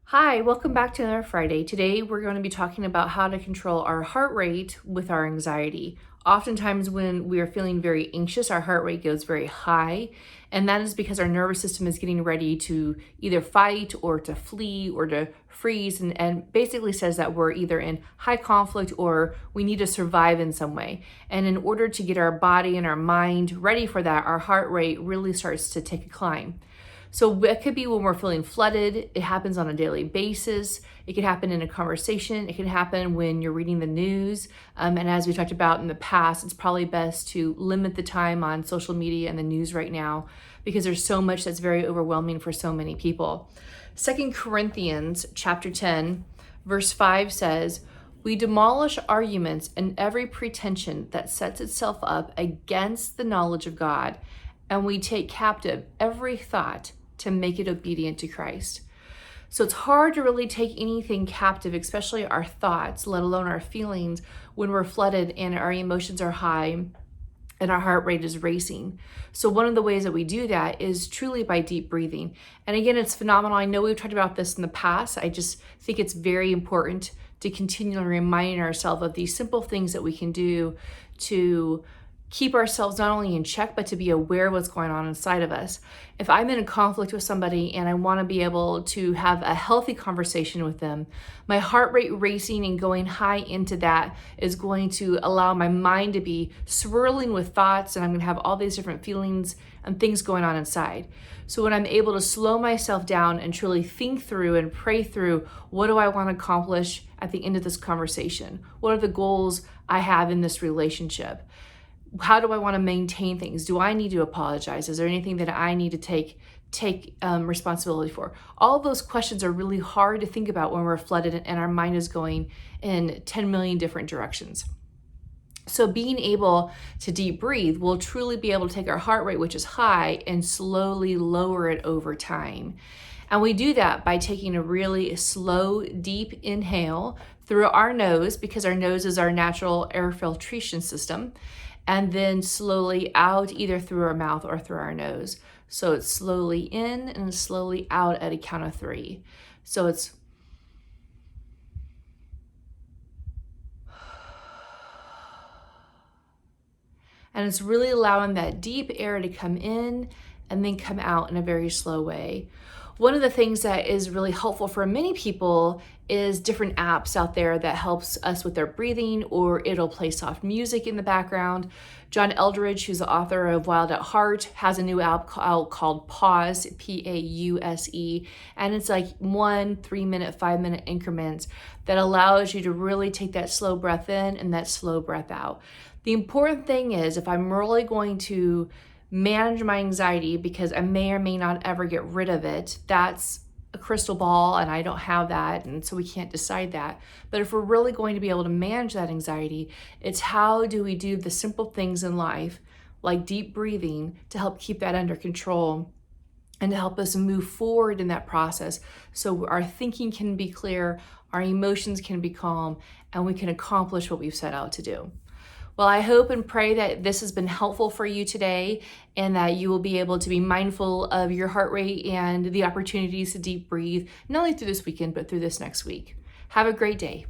Hi, welcome back to another Friday. Today we're going to be talking about how to control our heart rate with our anxiety. Oftentimes, when we are feeling very anxious, our heart rate goes very high, and that is because our nervous system is getting ready to either fight or to flee or to freeze, and basically says that we're either in high conflict or we need to survive in some way. And in order to get our body and our mind ready for that, our heart rate really starts to take a climb. So it could be when we're feeling flooded. It happens on a daily basis. It could happen in a conversation. It can happen when you're reading the news. And as we talked about in the past, it's probably best to limit the time on social media and the news right now because there's so much that's very overwhelming for so many people. 2 Corinthians chapter 10, verse 5 says, "We demolish arguments and every pretension that sets itself up against the knowledge of God, and we take captive every thought to make it obedient to Christ." So it's hard to really take anything captive, especially our thoughts, let alone our feelings, when we're flooded and our emotions are high and our heart rate is racing. So one of the ways that we do that is truly by deep breathing. And again, it's phenomenal. I know we've talked about this in the past. I just think it's very important to continually remind ourselves of these simple things that we can do to keep ourselves not only in check, but to be aware of what's going on inside of us. If I'm in a conflict with somebody and I want to be able to have a healthy conversation with them, my heart rate racing and going high into that is going to allow my mind to be swirling with thoughts, and I'm going to have all these different feelings and things going on inside. So when I'm able to slow myself down and truly think through and pray through, what do I want to accomplish at the end of this conversation? What are the goals I have in this relationship? How do I want to maintain things? Do I need to apologize? Is there anything that I need to take responsibility for? All of those questions are really hard to think about when we're flooded and our mind is going in 10 million different directions. So being able to deep breathe will truly be able to take our heart rate, which is high, and slowly lower it over time. And we do that by taking a really slow, deep inhale through our nose, because our nose is our natural air filtration system, and then slowly out either through our mouth or through our nose. So it's slowly in and slowly out at a count of 3. So it's and it's really allowing that deep air to come in and then come out in a very slow way. One of the things that is really helpful for many people is different apps out there that helps us with their breathing, or it'll play soft music in the background. John Eldredge, who's the author of Wild at Heart, has a new app called Pause, Pause, and it's like 1 3-minute, 5-minute increments that allows you to really take that slow breath in and that slow breath out. The important thing is, if I'm really going to manage my anxiety, because I may or may not ever get rid of it, that's a crystal ball and I don't have that, and so we can't decide that. But if we're really going to be able to manage that anxiety, it's how do we do the simple things in life, like deep breathing, to help keep that under control and to help us move forward in that process so our thinking can be clear, our emotions can be calm, and we can accomplish what we've set out to do. Well, I hope and pray that this has been helpful for you today, and that you will be able to be mindful of your heart rate and the opportunities to deep breathe, not only through this weekend, but through this next week. Have a great day.